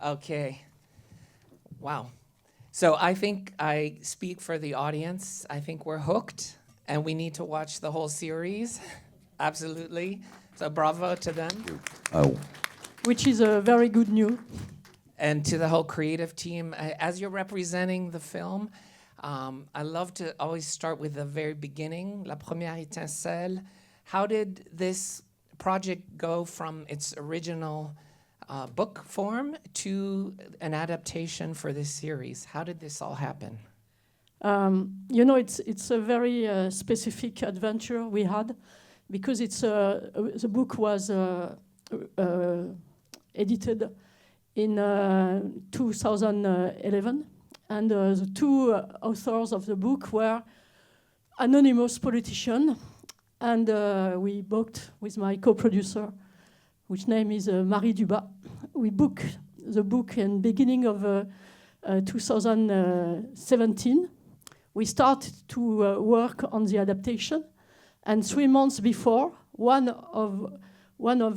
Okay. Wow. So I think I speak for the audience. I think we're hooked, and we need to watch the whole series. Absolutely. So bravo to them. Oh. Which is a very good news. And to the whole creative team. As you're representing the film, I love to always start with the very beginning, La Première Étincelle. How did this project go from its original book form to an adaptation for this series? How did this all happen? It's a very specific adventure we had, because the book was edited in 2011, and the two authors of the book were anonymous politicians, and we booked with my co-producer, which name is Marie Dubas. We booked the book in beginning of 2017. We started to work on the adaptation, and 3 months before, one of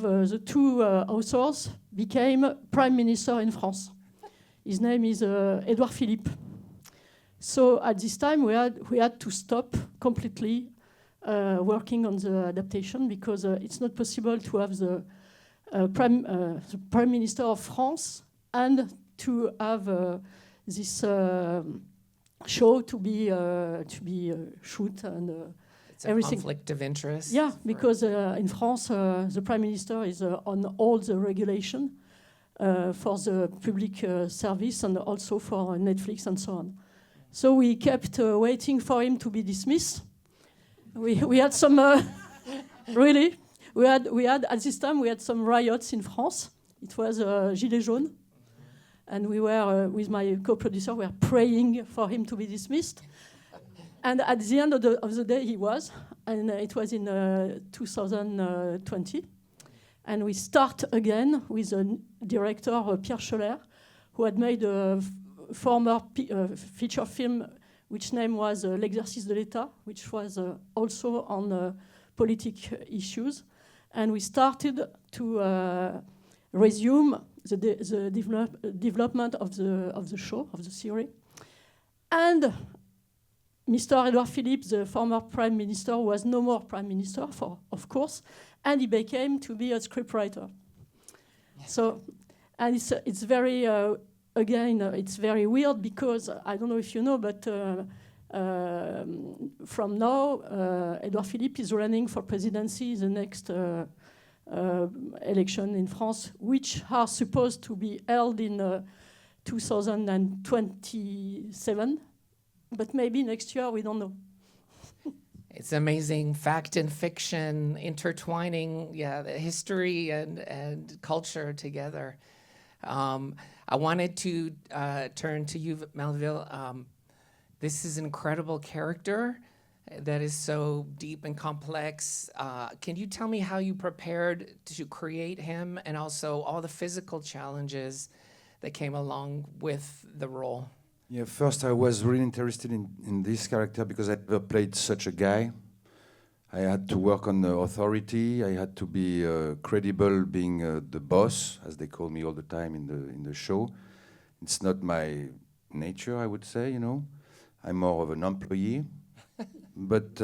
the two authors became Prime Minister in France. His name is Edouard Philippe. So at this time, we had to stop completely working on the adaptation, because it's not possible to have the Prime Minister of France and to have this show to be shoot and It's everything. A conflict of interest? Yeah, because in France, the Prime Minister is on all the regulation for the public service and also for Netflix and so on. So we kept waiting for him to be dismissed. We had some really. We had at this time we had some riots in France. It was Gilets jaunes, and we were with my co-producer. We were praying for him to be dismissed, and at the end of the day, he was, and it was in 2020, and we start again with a director, Pierre Schoeller, who had made a former feature film, which name was L'Exercice de l'État, which was also on politic issues. And we started to resume the development of the show, of the series. And Mr. Edouard Philippe, the former Prime Minister, was no more Prime Minister, of course, and he became to be a scriptwriter. So, and it's very, again, it's very weird, because I don't know if you know, but from now, Edouard Philippe is running for presidency the next election in France, which are supposed to be held in 2027, but maybe next year, we don't know. It's amazing, fact and fiction intertwining, the history and culture together. I wanted to turn to you, Melvil. This is an incredible character that is so deep and complex. Can you tell me how you prepared to create him, and also all the physical challenges that came along with the role? Yeah, first I was really interested in this character because I never played such a guy. I had to work on the authority. I had to be credible, being the boss, as they call me all the time in the show. It's not my nature, I would say, I'm more of an employee. But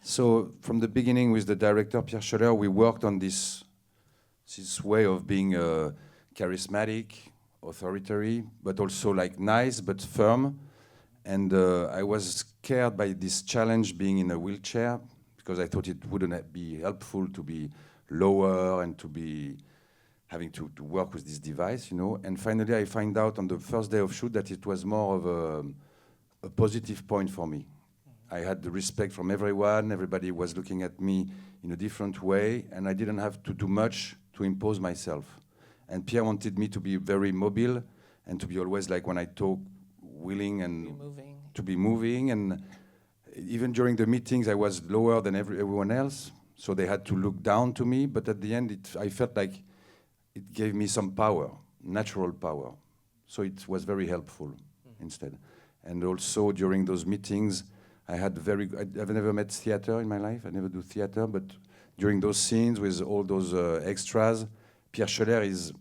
so from the beginning with the director, Pierre Schoeller, we worked on this way of being charismatic, authoritarian, but also like nice but firm. And I was scared by this challenge being in a wheelchair, because I thought it wouldn't be helpful to be lower and to be having to work with this device, And finally I find out on the first day of shoot that it was more of a positive point for me. I had the respect from everyone. Everybody was looking at me in a different way, and I didn't have to do much to impose myself. And Pierre wanted me to be very mobile and to be always, like when I talk, willing and to be moving. And even during the meetings, I was lower than everyone else, so they had to look down to me. But at the end, I felt like it gave me some power, natural power. So it was very helpful instead. And also during those meetings, I've never met theater in my life. I never do theater, but during those scenes with all those extras, Pierre Schoeller is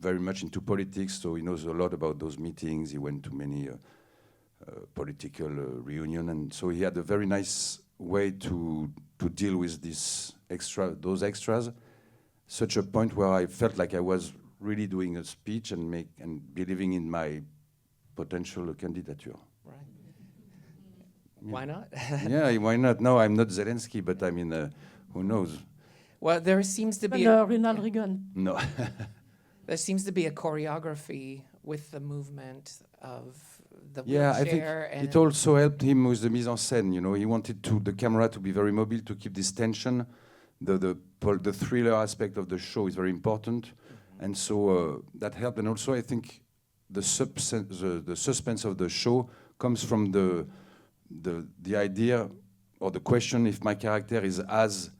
very much into politics, so he knows a lot about those meetings. He went to many political reunions, and so he had a very nice way to deal with those extras, such a point where I felt like I was really doing a speech and believing in my potential candidature. Right. Why not? Yeah, why not? No, I'm not Zelensky, but I mean, who knows? Well, there seems to be Ronald Reagan. No. there seems to be a choreography with the movement of the Yeah, I think wheelchair, and it also helped him with the mise en scène. You know, he wanted the camera to be very mobile, to keep this tension. The thriller aspect of the show is very important, and so that helped. And also, I think the suspense of the show comes from the idea or the question if my character is as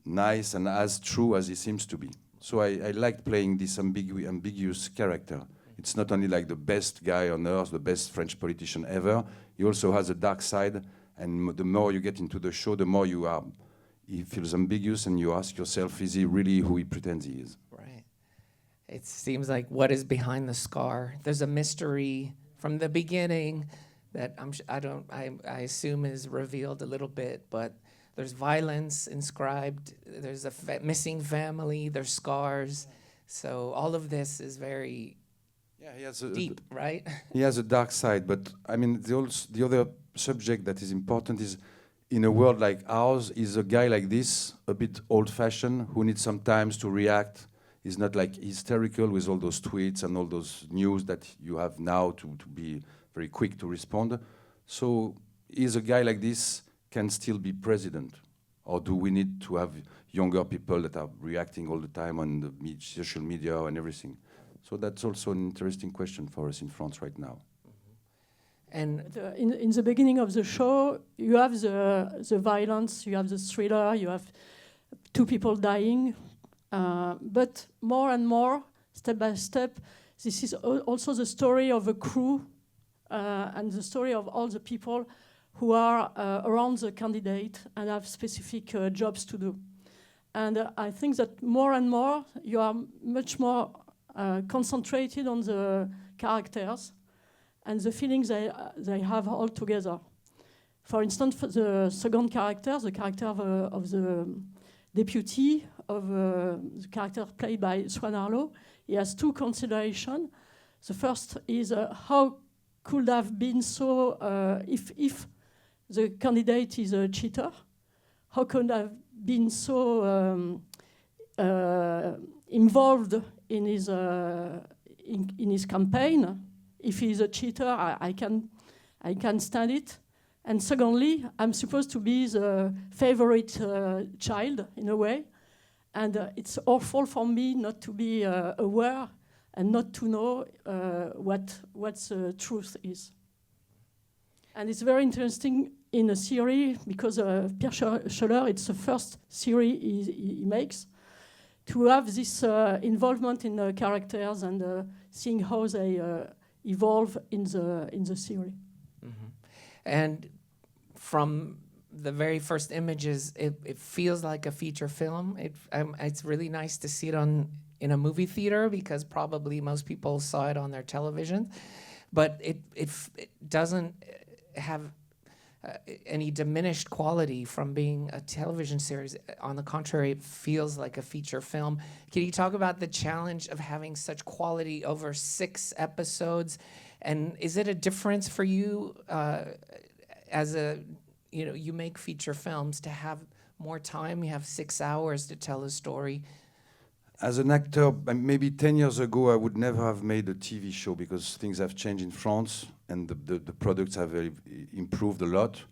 nice and as true as he seems to be. So I liked playing this ambiguous character. It's not only like the best guy on earth, the best French politician ever. He also has a dark side, and the more you get into the show, the more he feels ambiguous, and you ask yourself, is he really who he pretends he is? right. It seems like what is behind the scar. There's a mystery from the beginning that I assume is revealed a little bit, but there's violence inscribed. There's a missing family. There's scars. So all of this is very He has deep, right? He has a dark side, but I mean, the other subject that is important is, in a world like ours, is a guy like this, a bit old-fashioned, who needs some time to react. He's not like hysterical with all those tweets and all those news that you have now to be very quick to respond. So is a guy like this can still be president? Or do we need to have younger people that are reacting all the time on the social media and everything? So that's also an interesting question for us in France right now. And In the beginning of the show, you have the violence, you have the thriller, you have two people dying. But more and more, step by step, this is also the story of a crew and the story of all the people who are around the candidate and have specific jobs to do. And I think that more and more, you are much more concentrated on the characters and the feelings they have all together. For instance, for the second character, the character of the deputy, of the character played by Swann Arlaud, he has two considerations. The first is how could have been so, if the candidate is a cheater, how could have been so involved in his campaign? If he's a cheater, I can stand it. And secondly, I'm supposed to be the favorite child in a way, and it's awful for me not to be aware and not to know what the truth is. And it's very interesting in a series because Pierre Schoeller, it's the first series he makes, to have this involvement in the characters and seeing how they evolve in the series. Mm-hmm. And from the very first images, it feels like a feature film. It's really nice to see it in a movie theater because probably most people saw it on their television, but it doesn't have any diminished quality from being a television series. On the contrary, it feels like a feature film. Can you talk about the challenge of having such quality over 6 episodes? And is it a difference for you as you make feature films to have more time? You have 6 hours to tell a story. As an actor, maybe 10 years ago, I would never have made a TV show because things have changed in France and the products have improved a lot.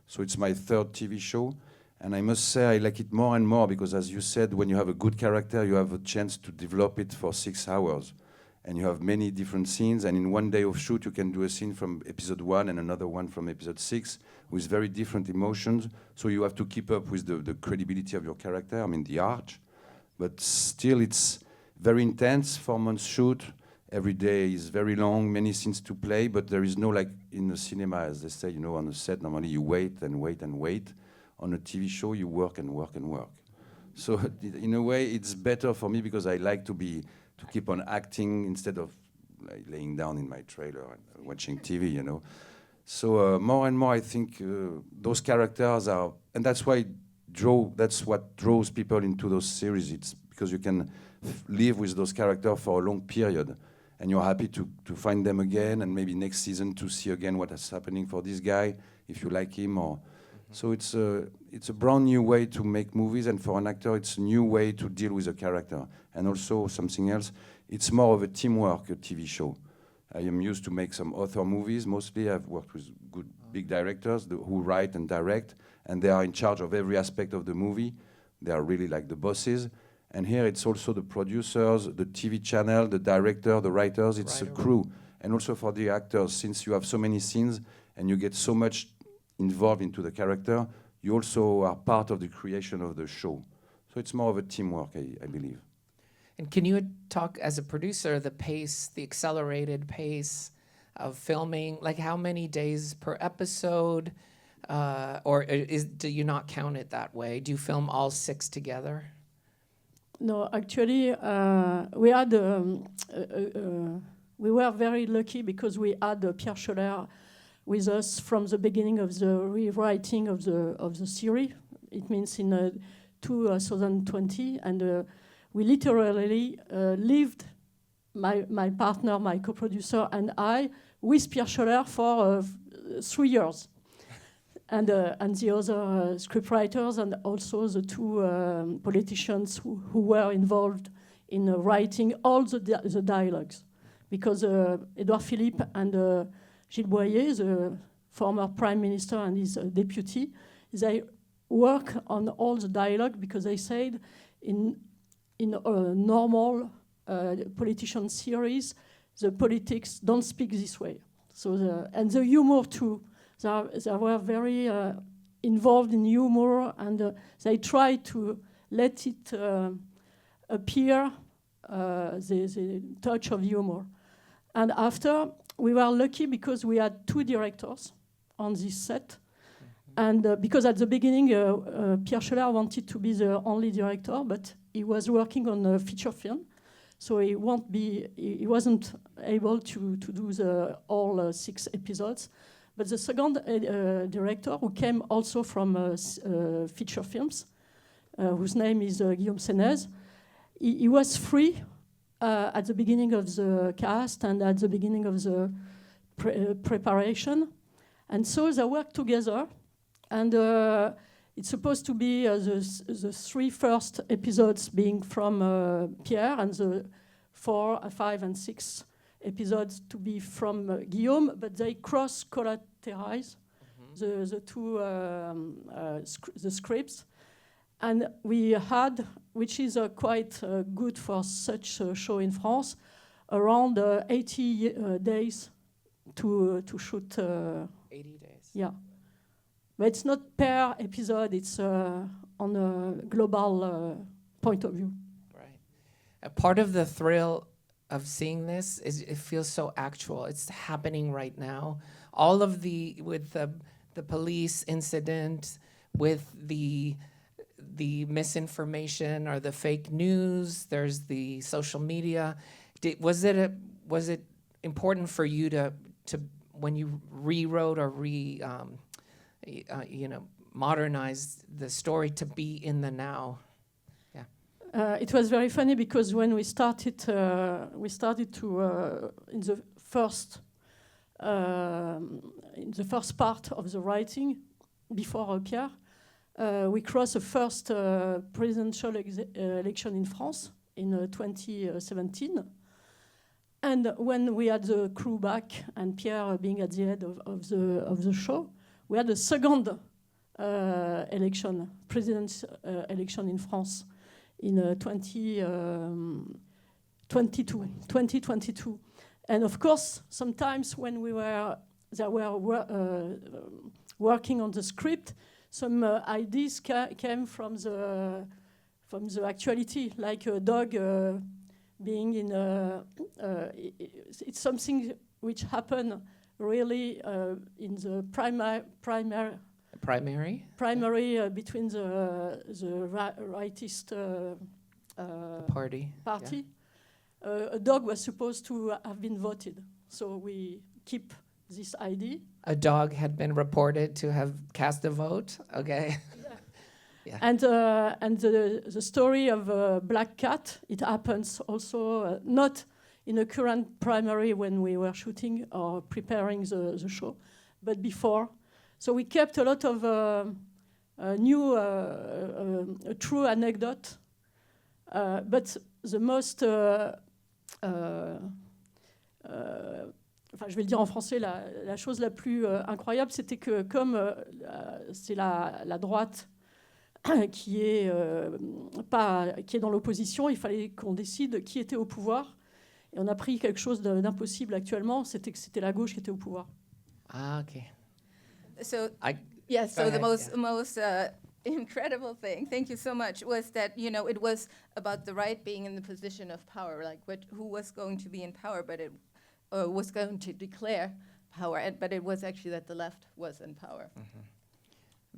So it's my 3rd TV show. And I must say I like it more and more because, as you said, when you have a good character, you have a chance to develop it for 6 hours. And you have many different scenes. And in one day of shoot, you can do a scene from episode 1 and another one from episode 6 with very different emotions. So you have to keep up with the credibility of your character, the arch. But still, it's very intense, 4 months shoot. Every day is very long, many scenes to play, but there is no, like in the cinema, as they say, on the set, normally you wait and wait and wait. On a TV show, you work and work and work. So in a way, it's better for me because I like to keep on acting instead of like laying down in my trailer and watching TV, you know. So more and more, I think those characters are, and that's why that's what draws people into those series. It's because you can live with those characters for a long period, and you're happy to find them again, and maybe next season to see again what is happening for this guy, if you like him. Or so it's a brand new way to make movies, and for an actor, it's a new way to deal with a character. And also something else, it's more of a teamwork, a TV show. I am used to make some author movies. Mostly I've worked with good big directors who write and direct, and they are in charge of every aspect of the movie. They are really like the bosses. And here it's also the producers, the TV channel, the director, the writers. It's a crew. And also for the actors, since you have so many scenes and you get so much involved into the character, you also are part of the creation of the show. So it's more of a teamwork, I believe. And can you talk, as a producer, the pace, the accelerated pace of filming? Like how many days per episode? Or do you not count it that way? Do you film all 6 together? No, actually, we were very lucky because we had Pierre Schoeller with us from the beginning of the rewriting of the series. It means in 2020, and we literally lived, my partner, my co-producer, and I, with Pierre Schoeller for 3 years. And the other scriptwriters, and also the 2 politicians who were involved in writing all the dialogues. Because Edouard Philippe and Gilles, the former prime minister and his deputy, they work on all the dialogue because they said in a normal politician series, the politics don't speak this way. So and the humor too. They were very involved in humor, and they tried to let it appear, the touch of humor. And after, we were lucky because we had 2 directors on this set. And because at the beginning, Pierre Schoeller wanted to be the only director, but he was working on a feature film. So he wasn't able to do all 6 episodes. But the second director, who came also from feature films, whose name is Guillaume Senez, he was free at the beginning of the cast and at the beginning of the preparation. And so they worked together. And it's supposed to be the 3 first episodes being from Pierre, and the 4, 5, and 6 episodes to be from Guillaume, but they cross-collateralize the 2 the scripts. And we had, which is quite good for such a show in France, around 80 days to shoot. 80 days. Yeah. But it's not per episode, it's on a global point of view. Right. A part of the thrill of seeing this is it feels so actual. It's happening right now. All of with the police incident, with the misinformation or the fake news, there's the social media. Was it important for you to when you rewrote or modernized the story to be in the now? It was very funny because when we started to in the first part of the writing before Pierre, we crossed the first presidential election in France in 2017, and when we had the crew back and Pierre being at the head of the show, we had a second president's election in France. In 2022. And of course, sometimes when we were working on the script, some ideas came from the actuality, like a dog being in it's something which happened really in the primary? between the rightist Party. party. A dog was supposed to have been voted, so we keep this idea. A dog had been reported to have cast a vote. Okay. Yeah. And the story of a black cat, it happens also not in a current primary when we were shooting or preparing the show, but before. So we kept a lot of new true anecdote, but the most enfin, je vais le dire en français, la chose la plus incroyable, c'était que comme c'est la droite qui est dans l'opposition, il fallait qu'on décide qui était au pouvoir. Et on a pris quelque chose d'impossible actuellement, c'était que c'était la gauche qui était au pouvoir. Ah, okay. So, Go the ahead, most incredible thing, thank you so much, was that, it was about the right being in the position of power, like who was going to be in power, but it was going to declare power, but it was actually that the left was in power.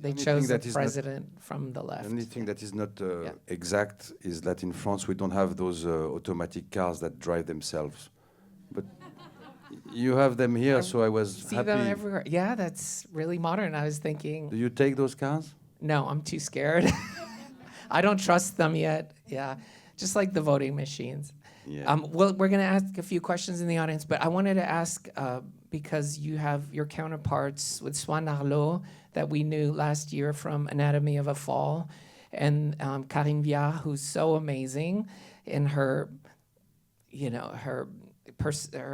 They Only chose thing the that is not- president from the left. The only thing that is not Yeah. exact is that in France we don't have those automatic cars that drive themselves. But you have them here, so I was See them happy. everywhere. Yeah, that's really modern. I was Do thinking, you take those cars? no, I'm too scared. I don't trust them yet. Yeah, just like the voting machines. Yeah. Well, we're going to ask a few questions in the audience, but I wanted to ask, because you have your counterparts with Swann Arlaud that we knew last year from Anatomy of a Fall, and Carrion-Weiss, who's so amazing in her, her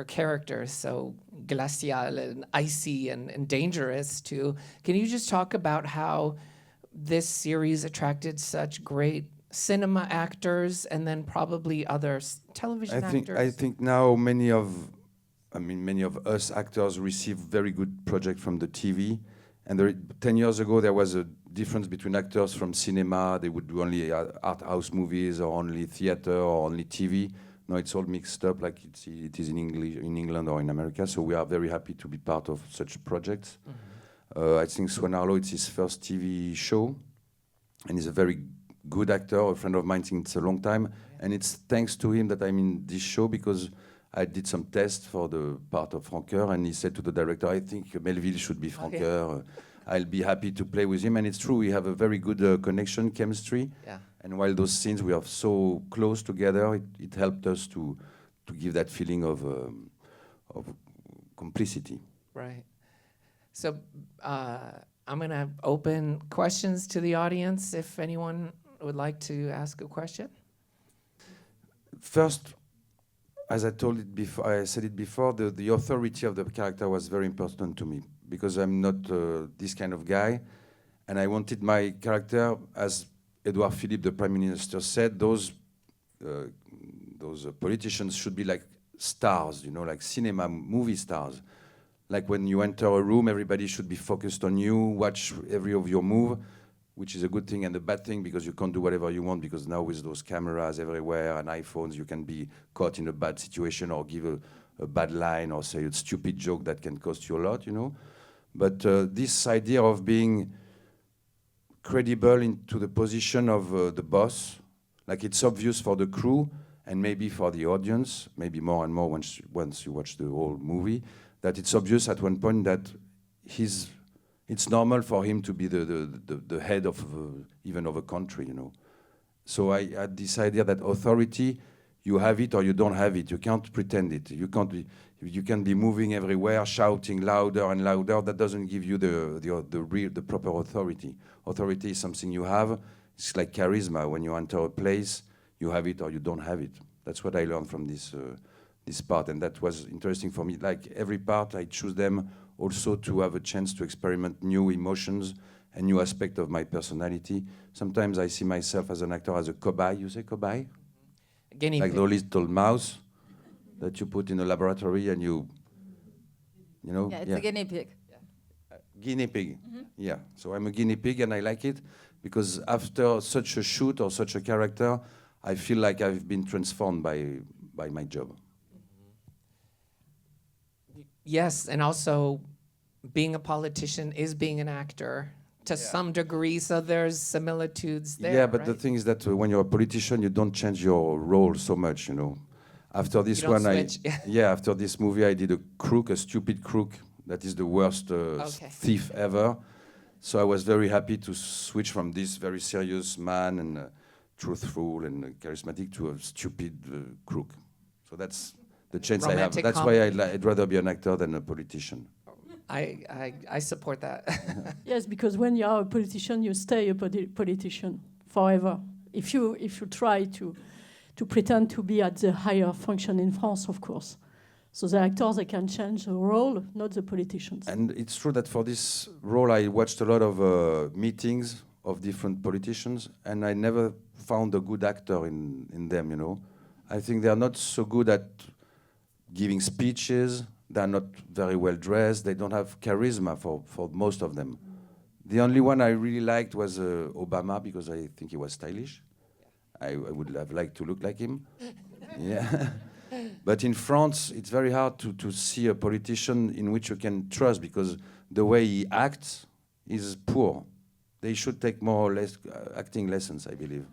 character is so glacial and icy and dangerous too. Can you just talk about how this series attracted such great cinema actors and then probably other television actors? I think now many of us actors receive very good projects from the TV. And 10 years ago, there was a difference between actors from cinema. They would do only art house movies or only theater or only TV. Now it's all mixed up like it is in England or in America. So we are very happy to be part of such projects. I think Swann Arlaud, it's his first TV show. And he's a very good actor, a friend of mine since a long time. And it's thanks to him that I'm in this show, because I did some tests for the part of Francoeur, and he said to the director, I think Melvil should be Francoeur. I'll be happy to play with him. And it's true, we have a very good connection, chemistry. Yeah. And while those scenes we are so close together, it helped us to give that feeling of complicity. Right. So I'm going to open questions to the audience if anyone would like to ask a question. First, as I said it before, the authority of the character was very important to me, because I'm not this kind of guy, and I wanted my character, as Edouard Philippe, the Prime Minister, said, those politicians should be like stars, like cinema, movie stars. Like when you enter a room, everybody should be focused on you, watch every of your move, which is a good thing and a bad thing, because you can't do whatever you want, because now with those cameras everywhere and iPhones, you can be caught in a bad situation or give a bad line or say a stupid joke that can cost you a lot, But this idea of being credible into the position of the boss, like it's obvious for the crew and maybe for the audience, maybe more and more once you watch the whole movie, that it's obvious at one point that it's normal for him to be the head of even of a country, So I had this idea that authority, you have it or you don't have it. You can't pretend it. You can be moving everywhere, shouting louder and louder. That doesn't give you the proper authority. Authority is something you have. It's like charisma. When you enter a place, you have it or you don't have it. That's what I learned from this part, and that was interesting for me. Like every part, I choose them also to have a chance to experiment new emotions and new aspect of my personality. Sometimes I see myself as an actor as a cobaye. You say cobaye? Guinea Like pig. the little mouse that you put in a laboratory and you know? Yeah, it's a guinea pig. Guinea pig. Yeah, so I'm a guinea pig and I like it because after such a shoot or such a character, I feel like I've been transformed by my job. Yes, and also being a politician is being an actor to some degree, so there's similitudes there. Yeah, but the right? thing is that when you're a politician, you don't change your role so much, you know. After this You don't one, switch. after this movie, I did a crook, a stupid crook. That is the worst Okay. thief ever. So I was very happy to switch from this very serious man and truthful and charismatic to a stupid crook. So that's the chance I have. Romantic That's comedy. why I'd rather be an actor than a politician. I support that. Yes, because when you are a politician, you stay a politician forever. If you try to pretend to be at the higher function in France, of course. So the actors, they can change the role, not the politicians. And it's true that for this role, I watched a lot of meetings of different politicians, and I never found a good actor in them, you know. I think they are not so good at giving speeches. They're not very well dressed. They don't have charisma for most of them. The only one I really liked was Obama, because I think he was stylish. I would have liked to look like him. Yeah. But in France, it's very hard to see a politician in which you can trust, because the way he acts is poor. They should take more or less acting lessons, I believe.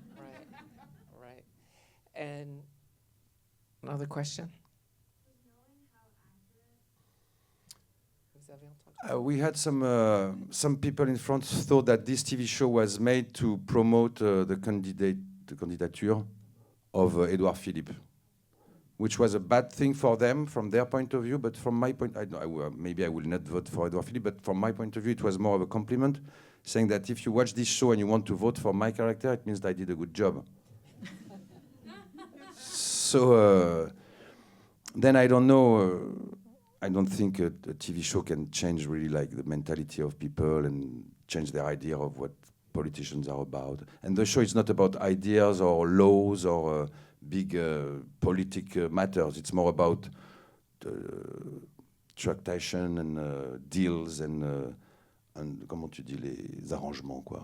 Right. And another question? We had some people in France thought that this TV show was made to promote the candidature of Edouard Philippe, which was a bad thing for them from their point of view. But from my point, maybe I will not vote for Edouard Philippe, but from my point of view, it was more of a compliment, saying that if you watch this show and you want to vote for my character, it means that I did a good job. So then I don't know. I don't think a TV show can change really like the mentality of people and change their idea of what politicians are about. And the show is not about ideas or laws or big political matters. It's more about tractation and deals and comment tu dis, les arrangements, quoi.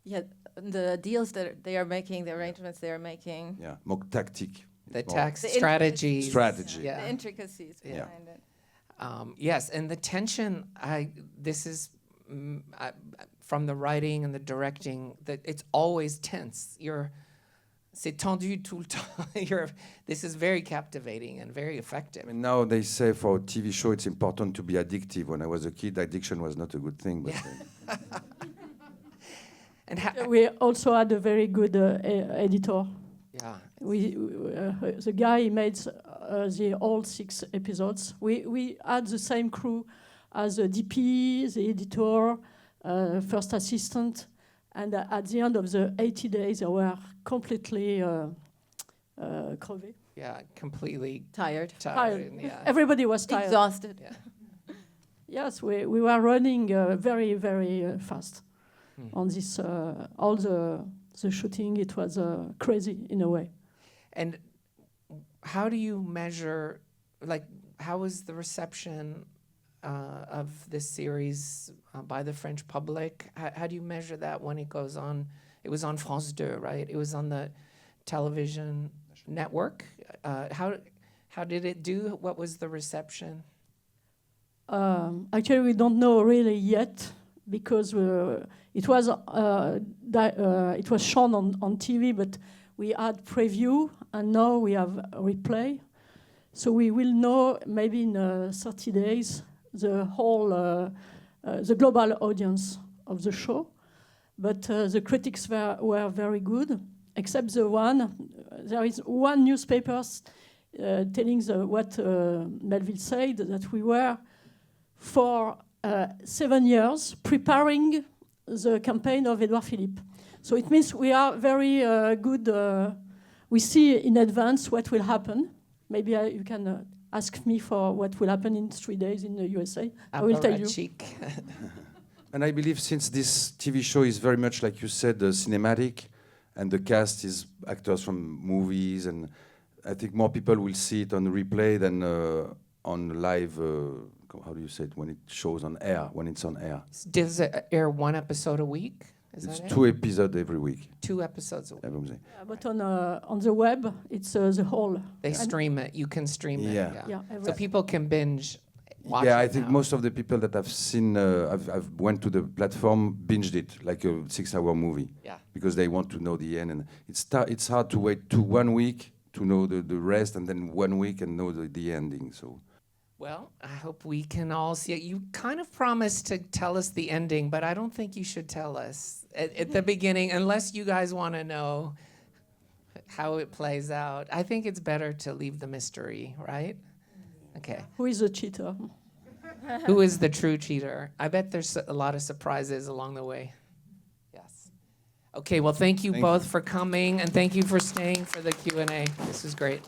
Yeah, the deals that they are making, the arrangements they are making, Yeah, more tactique. The More tax The strategies. strategy. Yeah. the intricacies Yeah. behind it. Yes, and the tension. This is from the writing and the directing. That it's always tense. C'est tendu tout le temps. This is very captivating and very effective. And now they say for a TV show it's important to be addictive. When I was a kid, addiction was not a good thing. But And We also had a very good editor. yeah, The guy made the all 6 episodes. We had the same crew as the DP, the editor, first assistant, and at the end of the 80 days, they were completely crevé. yeah, completely Tired, tired. Yeah. Everybody was tired. exhausted. Yeah. Yes, we were running very, very fast on this. All the shooting, it was crazy in a way. And how do you measure, like, how was the reception of this series by the French public? How do you measure that when it goes on? It was on France 2, right? It was on the television network. How did it do? What was the reception? Actually, we don't know really yet because it was shown on TV, but we had preview and now we have replay. So we will know maybe in 30 days the whole the global audience of the show. But the critics were very good, except the one. There is one newspaper telling what Melvil said, that we were for 7 years preparing the campaign of Edouard Philippe. So it means we are very good. We see in advance what will happen. Maybe you can ask me for what will happen in 3 days in the USA. I will tell you. And I believe since this TV show is very much, like you said, cinematic, and the cast is actors from movies, and I think more people will see it on replay than on live. How do you say it when it shows on air? When it's on air, Does it air one episode a week? Is it's that 2 episodes every week. 2 episodes a week. But on the web, it's the whole. They stream it. You can stream it. Yeah. Yeah, So people can binge watch Yeah, I it think now. most of the people that I've seen, I've went to the platform, binged it like a 6-hour movie. Yeah. Because they want to know the end, and it's hard to wait 1 week to know the rest, and then 1 week and know the ending. So. Well, I hope we can all see it. You kind of promised to tell us the ending, but I don't think you should tell us at the beginning unless you guys want to know how it plays out. I think it's better to leave the mystery, right? Okay. Who is the cheater? Who is the true cheater? I bet there's a lot of surprises along the way. Yes. Okay, well, thank you Thank both you. for coming, and thank you for staying for the Q&A. This was great.